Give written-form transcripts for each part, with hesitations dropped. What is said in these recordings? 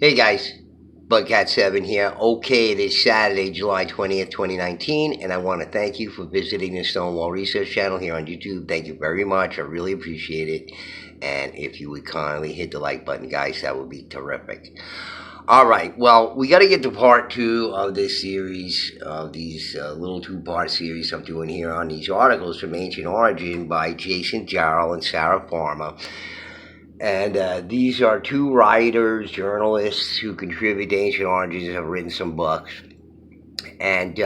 Hey guys, Bugcat7 here. Okay, it is Saturday, July 20th, 2019, and I want to thank you for visiting the Stonewall Research channel here on YouTube. Thank you very much. I really appreciate it. And if you would kindly hit the like button, guys, that would be terrific. All right, well, we got to get to part two of this series, of these little two-part series I'm doing here on these articles from Ancient Origin by Jason Jarrell and Sarah Farmer. And these are two writers, journalists who contribute to Ancient Origins and have written some books. And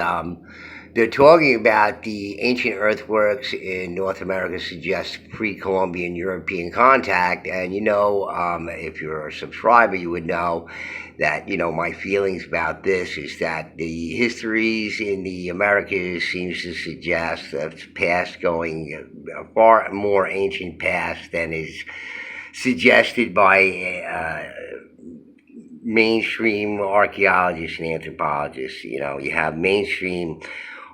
they're talking about the ancient earthworks in North America suggest pre-Columbian European contact. And if you're a subscriber, you would know that, my feelings about this is that the histories in the Americas seems to suggest that past going far more ancient past than is suggested by mainstream archaeologists and anthropologists. You have mainstream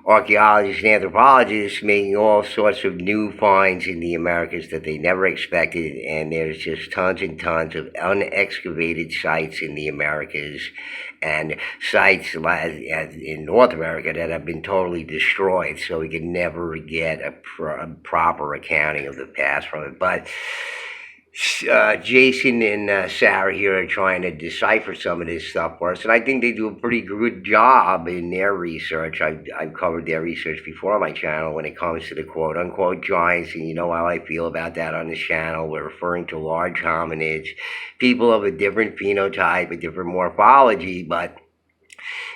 archaeologists and anthropologists making all sorts of new finds in the Americas that they never expected, and there's just tons and tons of unexcavated sites in the Americas and sites in North America that have been totally destroyed, so we can never get a proper accounting of the past from it. But Jason and Sarah here are trying to decipher some of this stuff for us, and I think they do a pretty good job in their research. I've covered their research before on my channel when it comes to the quote-unquote giants, and you know how I feel about that on this channel. We're referring to large hominids, people of a different phenotype, a different morphology, but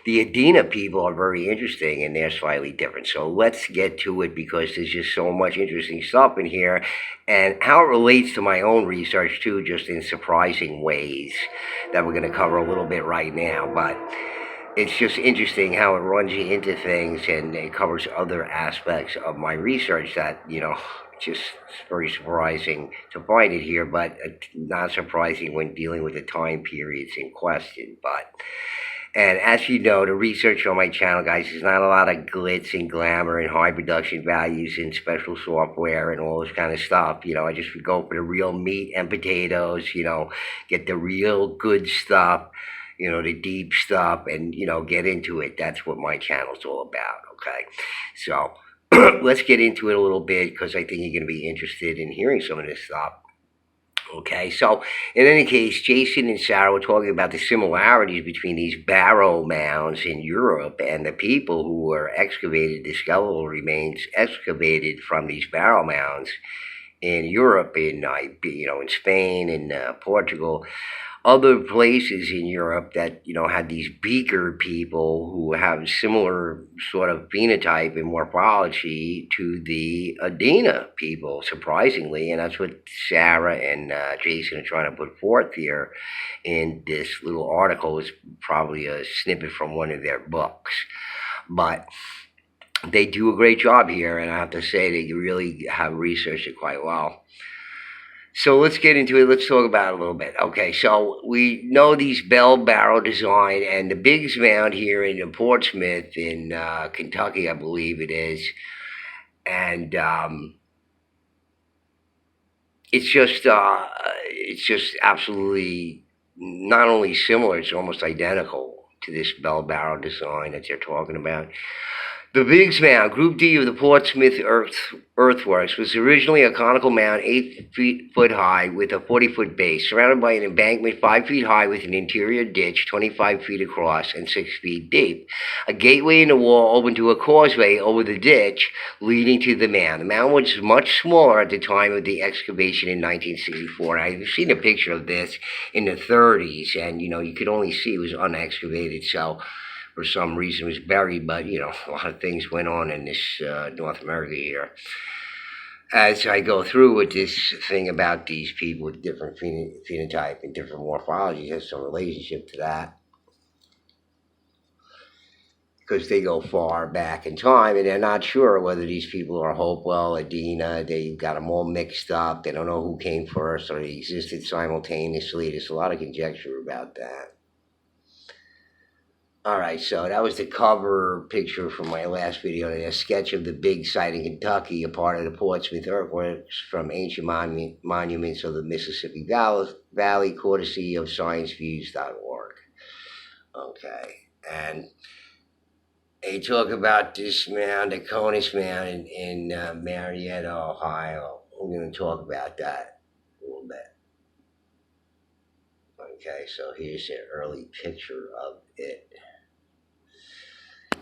the Adena people are very interesting and they're slightly different. So let's get to it because there's just so much interesting stuff in here and how it relates to my own research too, just in surprising ways that we're going to cover a little bit right now. But it's just interesting how it runs you into things and it covers other aspects of my research that, just very surprising to find it here, but not surprising when dealing with the time periods in question. And as you know, the research on my channel, guys, is not a lot of glitz and glamour and high production values and special software and all this kind of stuff. I just would go for the real meat and potatoes, get the real good stuff, the deep stuff, and, get into it. That's what my channel's all about, okay? So let's get into it a little bit because I think you're going to be interested in hearing some of this stuff. Okay, so in any case, Jason and Sarah were talking about the similarities between these barrow mounds in Europe and the people who were excavated, the skeletal remains excavated from these barrow mounds in Europe, in Spain and Portugal, other places in Europe that had these beaker people who have similar sort of phenotype and morphology to the Adena people, surprisingly, and that's what Sarah and Jason are trying to put forth here in this little article. Is probably a snippet from one of their books, but they do a great job here, and I have to say they really have researched it quite well. So let's get into it. Let's talk about it a little bit. Okay, so we know these bell barrow design, and the biggest mound here in Portsmouth in Kentucky, I believe it is, and it's just absolutely not only similar, it's almost identical to this bell barrow design that they're talking about. The Biggs Mound, Group D of the Portsmouth earthworks, was originally a conical mound 8 foot high with a 40-foot base, surrounded by an embankment 5 feet high with an interior ditch 25 feet across and 6 feet deep. A gateway in the wall opened to a causeway over the ditch leading to the mound. The mound was much smaller at the time of the excavation in 1964. I've seen a picture of this in the 30s, and you could only see it was unexcavated, so for some reason it was buried, but a lot of things went on in this North America here. As I go through with this thing about these people with different phenotype and different morphology, there's some relationship to that, because they go far back in time and they're not sure whether these people are Hopewell, Adena. They got them all mixed up. They don't know who came first or they existed simultaneously. There's a lot of conjecture about that. All right, so that was the cover picture from my last video. A sketch of the big site in Kentucky, a part of the Portsmouth earthworks from ancient monuments of the Mississippi Valley, courtesy of scienceviews.org. Okay, and they talk about this mound, the Conus Mound in Marietta, Ohio. We're going to talk about that a little bit. Okay, so here's an early picture of it.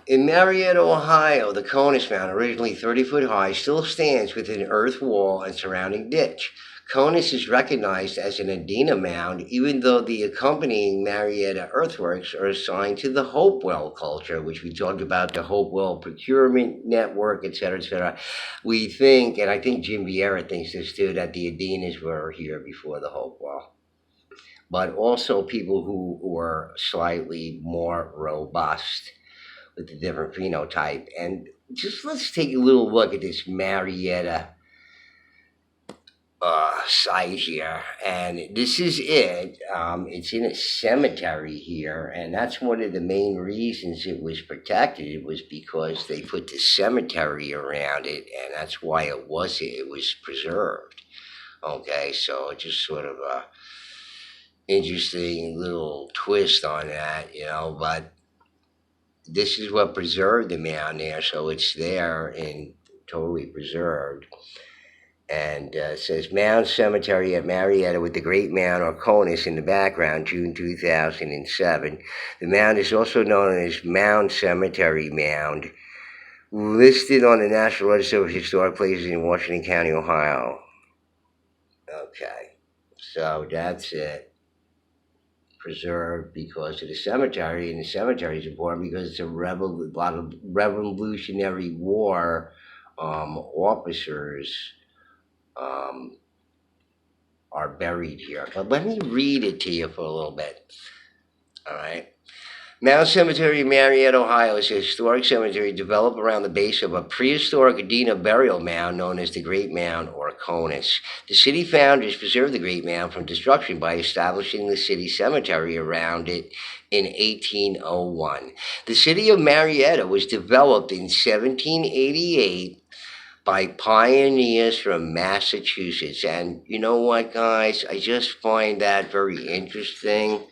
In Marietta, Ohio, the Conus Mound, originally 30 foot high, still stands with an earth wall and surrounding ditch. Conus is recognized as an Adena mound, even though the accompanying Marietta earthworks are assigned to the Hopewell culture, which we talked about, the Hopewell procurement network, etc., etc. We think, and I think Jim Vieira thinks this too, that the Adenas were here before the Hopewell, but also people who were slightly more robust with a different phenotype. And just let's take a little look at this Marietta site here. And this is it. It's in a cemetery here, and that's one of the main reasons it was protected. It was because they put the cemetery around it, and that's why it was preserved. Okay, so just sort of a interesting little twist on that, but this is what preserved the mound there, so it's there and totally preserved. And it says Mound Cemetery at Marietta with the Great Mound or Conus in the background, June 2007. The mound is also known as Mound Cemetery Mound, listed on the National Register of Historic Places in Washington County, Ohio. Okay, so that's it. Preserved because of the cemetery, and the cemetery is important because it's a lot of Revolutionary War officers are buried here. But let me read it to you for a little bit. All right. Mount Cemetery, Marietta, Ohio, is a historic cemetery developed around the base of a prehistoric Adena burial mound known as the Great Mound or Conus. The city founders preserved the Great Mound from destruction by establishing the city cemetery around it in 1801. The city of Marietta was developed in 1788 by pioneers from Massachusetts. And you know what, guys? I just find that very interesting.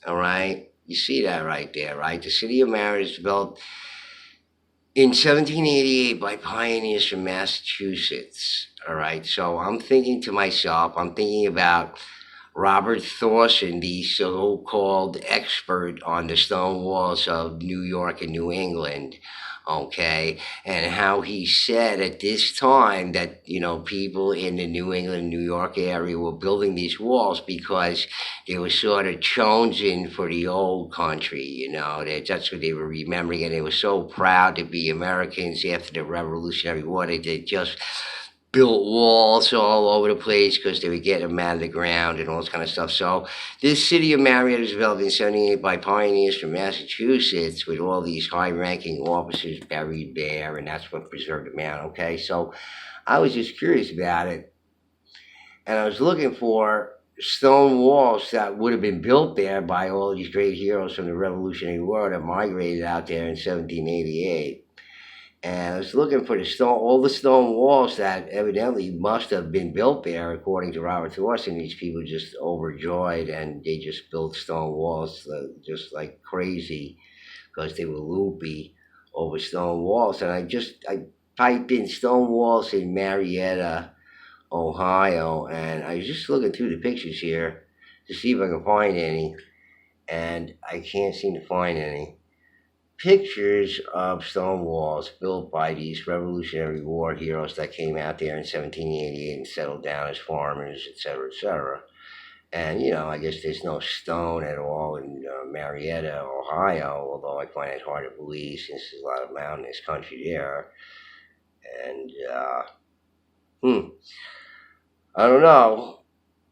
All right. You see that right there, right? The city of Marietta was developed in 1788 by pioneers from Massachusetts. All right. So I'm thinking to myself, I'm thinking about Robert Thorson, the so-called expert on the stone walls of New York and New England, okay, and how he said at this time that, people in the New England, New York area were building these walls because they were sort of chosen for the old country, that's what they were remembering, and they were so proud to be Americans after the Revolutionary War. They just built walls all over the place because they would get them out of the ground and all this kind of stuff. So this city of Marietta was developed in 78 by pioneers from Massachusetts with all these high-ranking officers buried there, and that's what preserved the mound, okay? So I was just curious about it, and I was looking for stone walls that would have been built there by all these great heroes from the Revolutionary War that migrated out there in 1788. And I was looking for all the stone walls that evidently must have been built there, according to Robert Thorson. These people just overjoyed, and they just built stone walls just like crazy because they were loopy over stone walls. And I typed in stone walls in Marietta, Ohio, and I was just looking through the pictures here to see if I can find any, and I can't seem to find any pictures of stone walls built by these Revolutionary War heroes that came out there in 1788 and settled down as farmers, etc., etc. And, I guess there's no stone at all in Marietta, Ohio, although I find it hard to believe since there's a lot of mountainous country there. And, I don't know,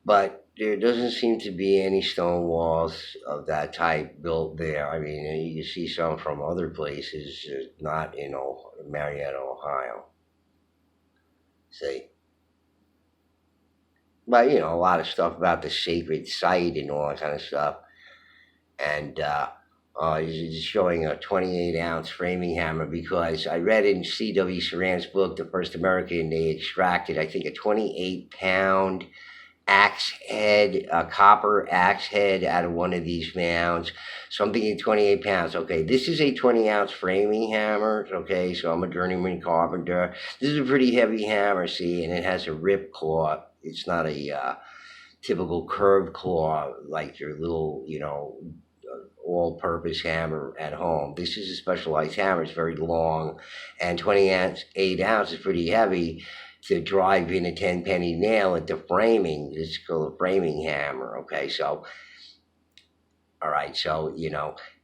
but there doesn't seem to be any stone walls of that type built there. I mean, you can see some from other places, not in Marietta, Ohio. See? But, a lot of stuff about the sacred site and all that kind of stuff. And Is showing a 28-ounce framing hammer because I read in C.W. Saran's book, The First American, they extracted, I think, a 28-pound axe head, a copper axe head out of one of these mounds. So I'm thinking 28 pounds. Okay, this is a 20-ounce framing hammer. Okay, so I'm a journeyman carpenter. This is a pretty heavy hammer, see, and it has a rip claw. It's not a typical curved claw like your little, all-purpose hammer at home. This is a specialized hammer. It's very long, and 28 ounces is pretty heavy to drive in a 10-penny nail into framing. This is called a framing hammer. Okay, so all right, so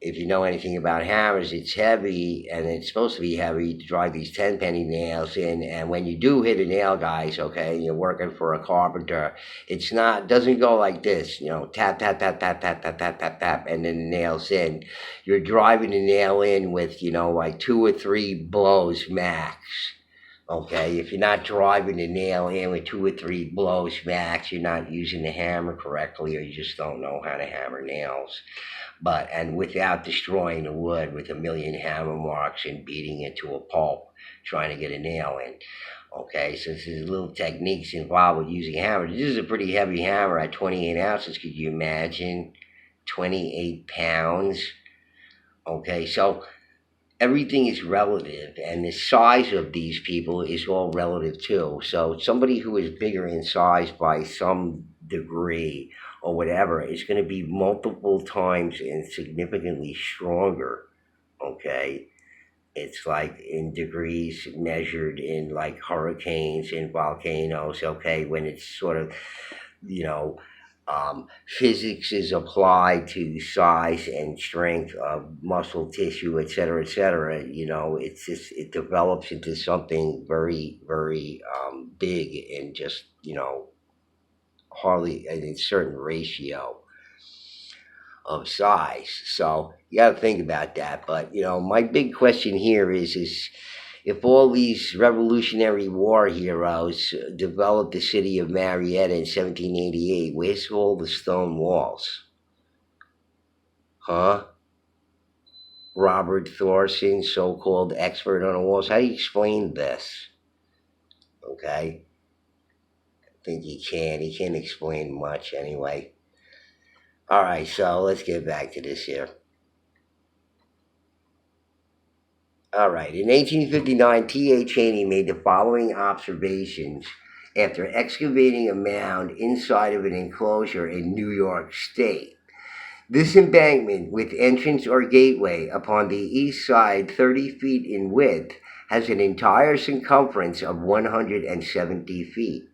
if you know anything about hammers, it's heavy, and it's supposed to be heavy to drive these 10-penny nails in. And when you do hit a nail, guys, okay, you're working for a carpenter, it's not doesn't go like this, tap tap tap tap tap tap tap tap tap, and then the nail's in. You're driving the nail in with like 2 or 3 blows max. Okay, if you're not driving the nail in with 2 or 3 blows max, you're not using the hammer correctly, or you just don't know how to hammer nails. And without destroying the wood with a million hammer marks and beating it to a pulp, trying to get a nail in. Okay, so there's little techniques involved with using a hammer. This is a pretty heavy hammer at 28 ounces. Could you imagine? 28 pounds. Okay, so everything is relative, and the size of these people is all relative too. So somebody who is bigger in size by some degree or whatever is going to be multiple times and significantly stronger. Okay, it's like in degrees measured in like hurricanes and volcanoes. Okay, when it's sort of you know physics is applied to size and strength of muscle tissue, et cetera, et cetera. It's just, it develops into something very, very big and just, hardly a certain ratio of size. So you got to think about that. But, my big question here is if all these Revolutionary War heroes developed the city of Marietta in 1788, where's all the stone walls? Huh? Robert Thorson, so-called expert on the walls. How do you explain this? Okay? I think he can. He can't explain much anyway. All right, so let's get back to this here. All right. In 1859, T.A. Cheney made the following observations after excavating a mound inside of an enclosure in New York State. This embankment, with entrance or gateway upon the east side 30 feet in width, has an entire circumference of 170 feet.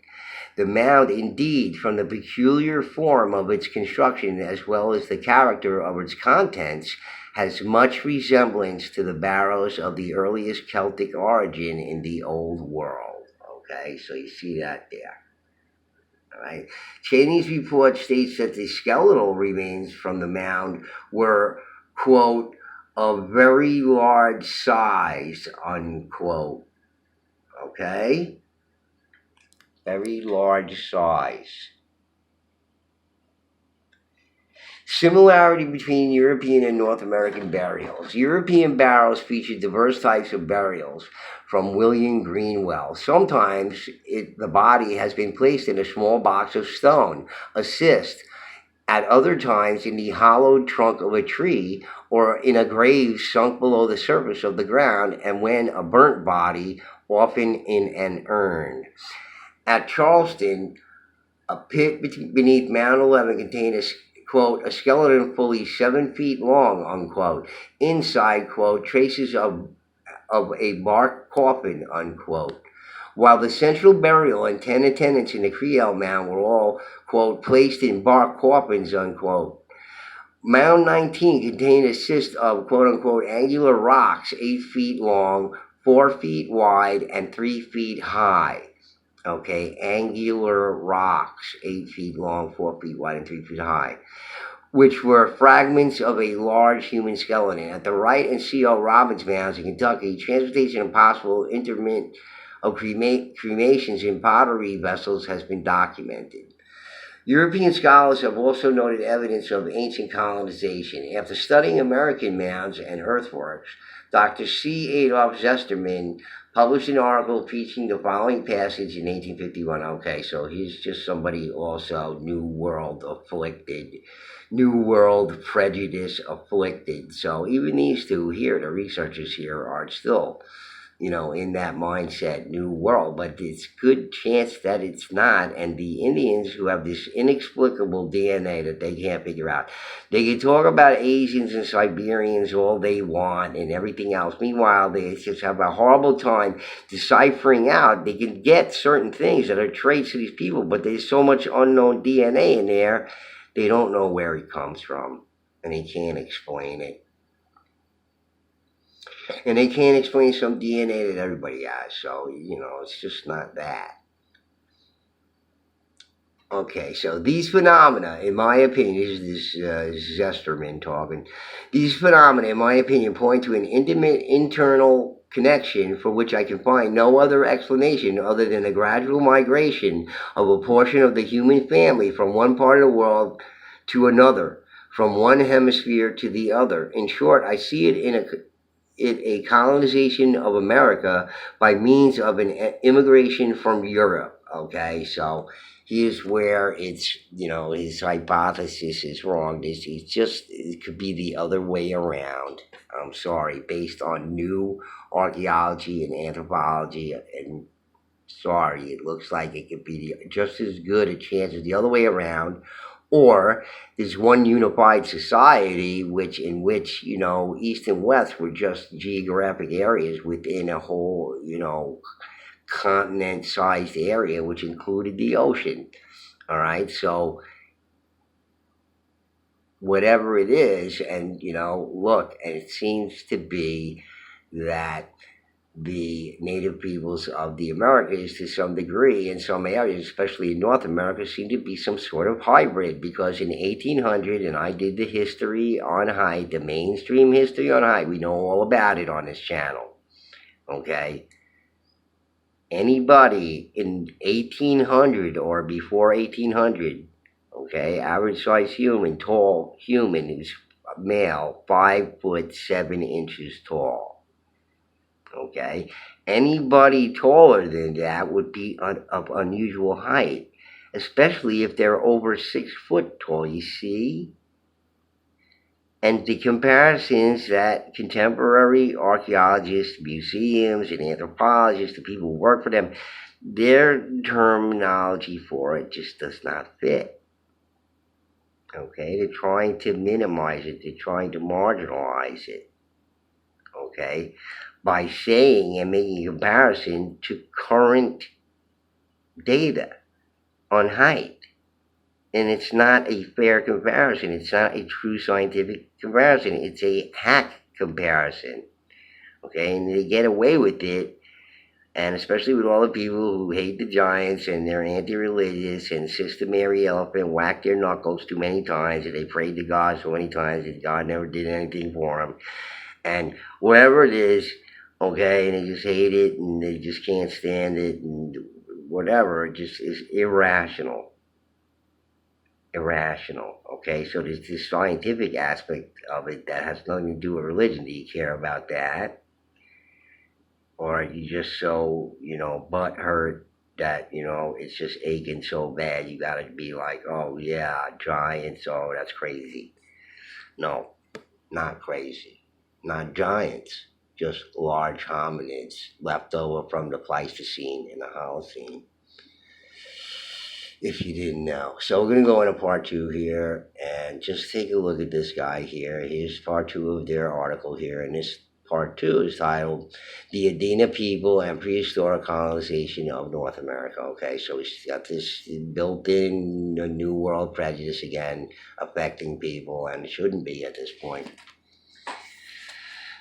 The mound, indeed, from the peculiar form of its construction as well as the character of its contents, has much resemblance to the barrows of the earliest Celtic origin in the Old World. Okay, so you see that there. All right. Cheney's report states that the skeletal remains from the mound were, quote, of very large size, unquote. Okay? Very large size. Similarity between European and North American burials. European barrows feature diverse types of burials from William Greenwell. Sometimes the body has been placed in a small box of stone, a cist, at other times in the hollowed trunk of a tree or in a grave sunk below the surface of the ground, and when a burnt body, often in an urn. At Charleston, a pit beneath Mount 11 contained quote, a skeleton fully 7 feet long, unquote. Inside, quote, traces of a bark coffin, unquote. While the central burial and 10 attendants in the Creel mound were all, quote, placed in bark coffins, unquote. Mound 19 contained a cist of, quote, unquote, angular rocks 8 feet long, 4 feet wide, and 3 feet high. Okay, angular rocks, 8 feet long, 4 feet wide, and 3 feet high, which were fragments of a large human skeleton. At the Wright and C.O. Robbins mounds in Kentucky, transportation and possible interment of cremations in pottery vessels has been documented. European scholars have also noted evidence of ancient colonization. After studying American mounds and earthworks, Dr. C. Adolf Zesterman published an article featuring the following passage in 1851. Okay, so he's just somebody also New World afflicted, New World prejudice afflicted. So even these two here, the researchers here, are still in that mindset, New World, but it's good chance that it's not. And the Indians who have this inexplicable DNA that they can't figure out, they can talk about Asians and Siberians all they want and everything else. Meanwhile, they just have a horrible time deciphering out. They can get certain things that are traits of these people, but there's so much unknown DNA in there, they don't know where it comes from, and they can't explain it. And they can't explain some DNA that everybody has. So, it's just not that. Okay, so these phenomena, in my opinion, this is Zesterman talking. These phenomena, in my opinion, point to an intimate internal connection for which I can find no other explanation other than a gradual migration of a portion of the human family from one part of the world to another, from one hemisphere to the other. In short, I see it in a colonization of America by means of an immigration from Europe. Okay, so here's where it's, his hypothesis is wrong. It could be the other way around. I'm sorry, based on new archaeology and anthropology, and sorry, it looks like it could be just as good a chance as the other way around. Or there's one unified society in which East and West were just geographic areas within a whole continent-sized area, which included the ocean. All right, so whatever it is, and look, and it seems to be that the native peoples of the Americas, to some degree, in some areas, especially in North America, seem to be some sort of hybrid. Because in 1800, and I did the history on height, the mainstream history on height, we know all about it on this channel. Okay? Anybody in 1800 or before 1800, okay, average size human, tall human, who's male, 5'7" tall. Okay, anybody taller than that would be of unusual height, especially if they're over 6 foot tall, you see? And the comparisons that contemporary archaeologists, museums, and anthropologists, the people who work for them, their terminology for it just does not fit. Okay, they're trying to minimize it, they're trying to marginalize it. Okay, by saying and making a comparison to current data on height. And it's not a fair comparison. It's not a true scientific comparison. It's a hack comparison. Okay, and they get away with it, and especially with all the people who hate the giants and they're anti-religious, and Sister Mary Elephant whacked their knuckles too many times, and they prayed to God so many times and God never did anything for them. And whatever it is, okay, and they just hate it and they just can't stand it and whatever, it just is irrational. Irrational, okay? So there's this scientific aspect of it that has nothing to do with religion. Do you care about that? Or are you just so, butthurt that, it's just aching so bad you gotta be like, oh yeah, giants, oh that's crazy. No, not crazy. Not giants, just large hominids left over from the Pleistocene and the Holocene, if you didn't know. So we're going to go into part 2 here and just take a look at this guy here. Here's part 2 of their article here, and this part 2 is titled The Adena People and Prehistoric Colonization of North America. Okay, so he's got this built-in New World prejudice again affecting people, and it shouldn't be at this point.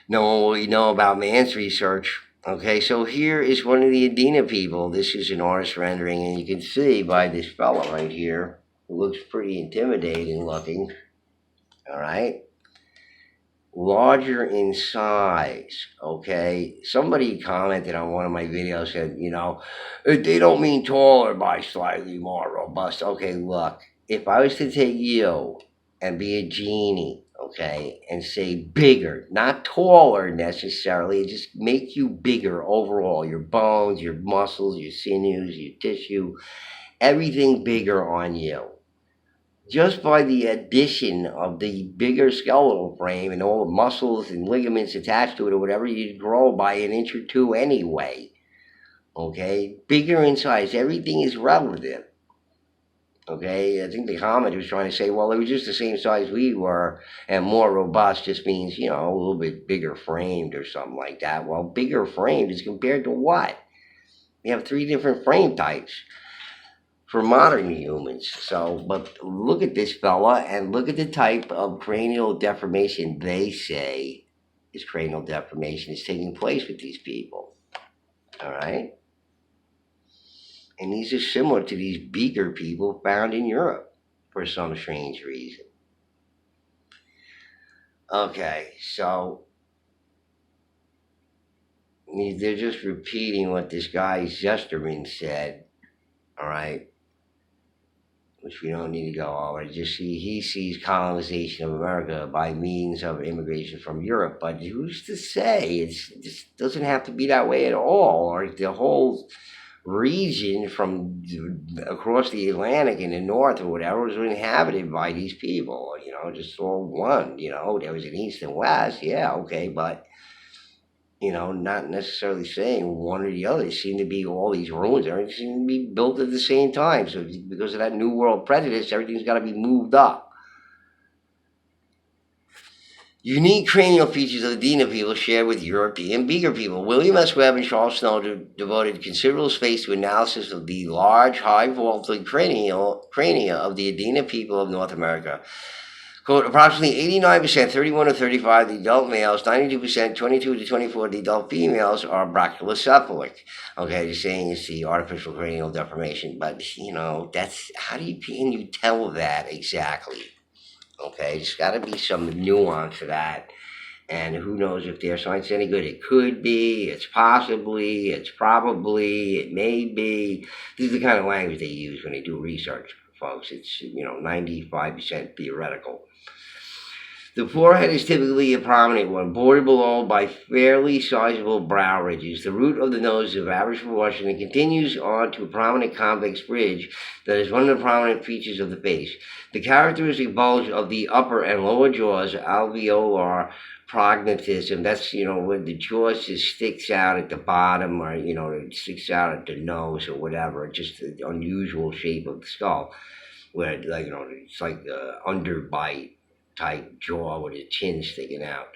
Knowing what we know about man's research. Okay, so here is one of the Adena people. This is an artist rendering, and you can see by this fella right here, who looks pretty intimidating looking. All right, larger in size. Okay, somebody commented on one of my videos, said, they don't mean taller by slightly more robust. Okay, look, if I was to take you and be a genie, okay, and say bigger, not taller necessarily, just make you bigger overall, your bones, your muscles, your sinews, your tissue, everything bigger on you. Just by the addition of the bigger skeletal frame and all the muscles and ligaments attached to it or whatever, you'd grow by an inch or two anyway. Okay? Bigger in size. Everything is relative. Okay, I think the comment was trying to say, well, it was just the same size we were, and more robust just means, a little bit bigger framed or something like that. Well, bigger framed is compared to what? We have three different frame types for modern humans. So, but look at this fella and look at the type of cranial deformation they say is cranial deformation is taking place with these people. All right? And these are similar to these bigger people found in Europe for some strange reason. Okay, so they're just repeating what this guy Zesterman said, all right, which we don't need to go over. Just he sees colonization of America by means of immigration from Europe, but who's to say it doesn't have to be that way at all, or the whole region from across the Atlantic in the north or whatever was inhabited by these people, just all one, there was an east and west, yeah, okay, but, not necessarily saying one or the other. It seemed to be all these ruins, everything seemed to be built at the same time, so because of that New World prejudice, everything's got to be moved up. Unique cranial features of the Adena people shared with European bigger people. William S. Webb and Charles Snow devoted considerable space to analysis of the large, high-vaulted crania of the Adena people of North America. Quote, approximately 89%, 31 to 35, the adult males, 92%, 22 to 24, the adult females are brachycephalic. Okay, they're saying it's the artificial cranial deformation, but, that's, how can you tell that exactly? Okay, there's got to be some nuance to that. And who knows if their science is any good. It could be, it's possibly, it's probably, it may be. This is the kind of language they use when they do research, folks. It's, 95% theoretical. The forehead is typically a prominent one, bordered below by fairly sizable brow ridges. The root of the nose is of average proportion and continues on to a prominent convex bridge that is one of the prominent features of the face. The characteristic bulge of the upper and lower jaws, alveolar prognatism, that's, when the jaw just sticks out at the bottom, or, it sticks out at the nose or whatever, just the unusual shape of the skull, where, it's like the underbite type jaw with a chin sticking out.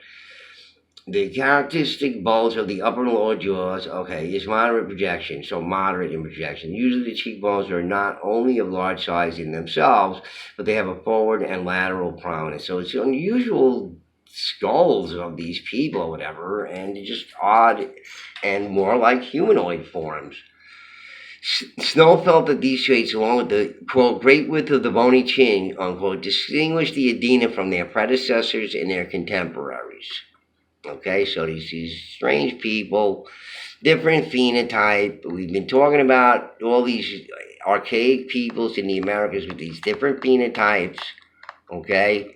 The characteristic bulge of the upper and lower jaws, is moderate projection, so moderate in projection. Usually the cheekbones are not only of large size in themselves, but they have a forward and lateral prominence. So it's unusual skulls of these people or whatever, and just odd and more like humanoid forms. Snow felt that these traits, along with the, quote, great width of the bony chin, unquote, distinguished the Adena from their predecessors and their contemporaries. Okay, so these strange people, different phenotype. We've been talking about all these archaic peoples in the Americas with these different phenotypes, okay?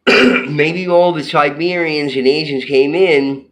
Maybe all the Siberians and Asians came in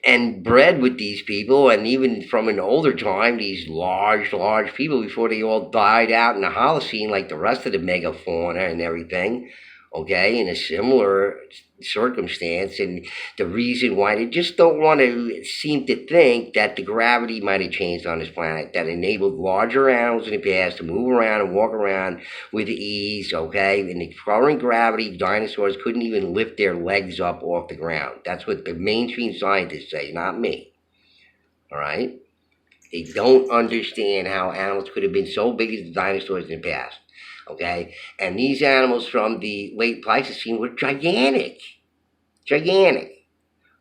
and bred with these people, and even from an older time, these large people before they all died out in the Holocene like the rest of the megafauna and everything, okay, in a similar circumstance. And the reason why they just don't want to seem to think that the gravity might have changed on this planet that enabled larger animals in the past to move around and walk around with ease, okay? In the current gravity, dinosaurs couldn't even lift their legs up off the ground. That's what the mainstream scientists say, not me, all right? They don't understand how animals could have been so big as the dinosaurs in the past. Okay, and these animals from the late Pleistocene were gigantic.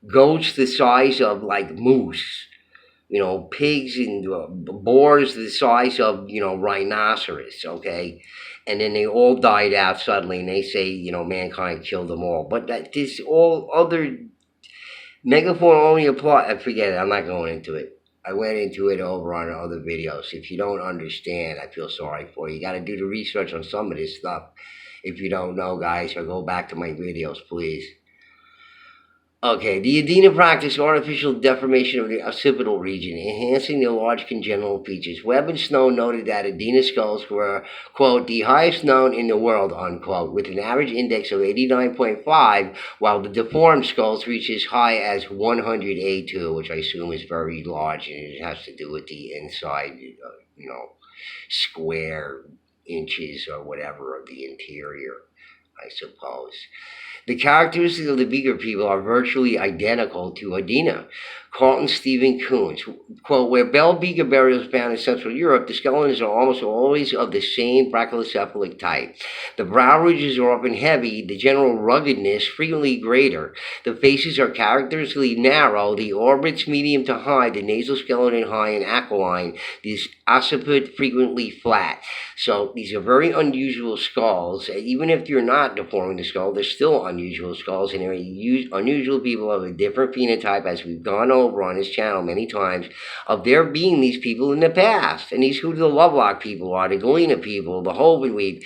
Goats the size of like moose, pigs and boars the size of, rhinoceros, okay? And then they all died out suddenly, and they say, mankind killed them all. But this all other megafauna only apply, forget it, I'm not going into it. I went into it over on other videos. If you don't understand, I feel sorry for you. You got to do the research on some of this stuff. If you don't know, guys, or go back to my videos, please. Okay, the Adena practiced artificial deformation of the occipital region, enhancing the large congenital features. Webb and Snow noted that Adena skulls were, quote, the highest known in the world, unquote, with an average index of 89.5, while the deformed skulls reach as high as 100A2, which I assume is very large, and it has to do with the inside, square inches or whatever of the interior, I suppose. The characteristics of the Beaker people are virtually identical to Adena. Carlton Stephen Coons, quote, where Bell Beaker burials found in Central Europe, the skeletons are almost always of the same brachycephalic type. The brow ridges are often heavy, the general ruggedness frequently greater. The faces are characteristically narrow, the orbits medium to high, the nasal skeleton high and aquiline, the occiput frequently flat. So these are very unusual skulls. Even if you're not deforming the skull, they're still unusual skulls, and they're unusual people of a different phenotype, as we've gone over on this channel many times, of there being these people in the past. And these who the Lovelock people are, the Galena people, the Hovenweed,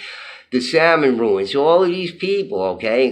the Salmon Ruins, all of these people, okay,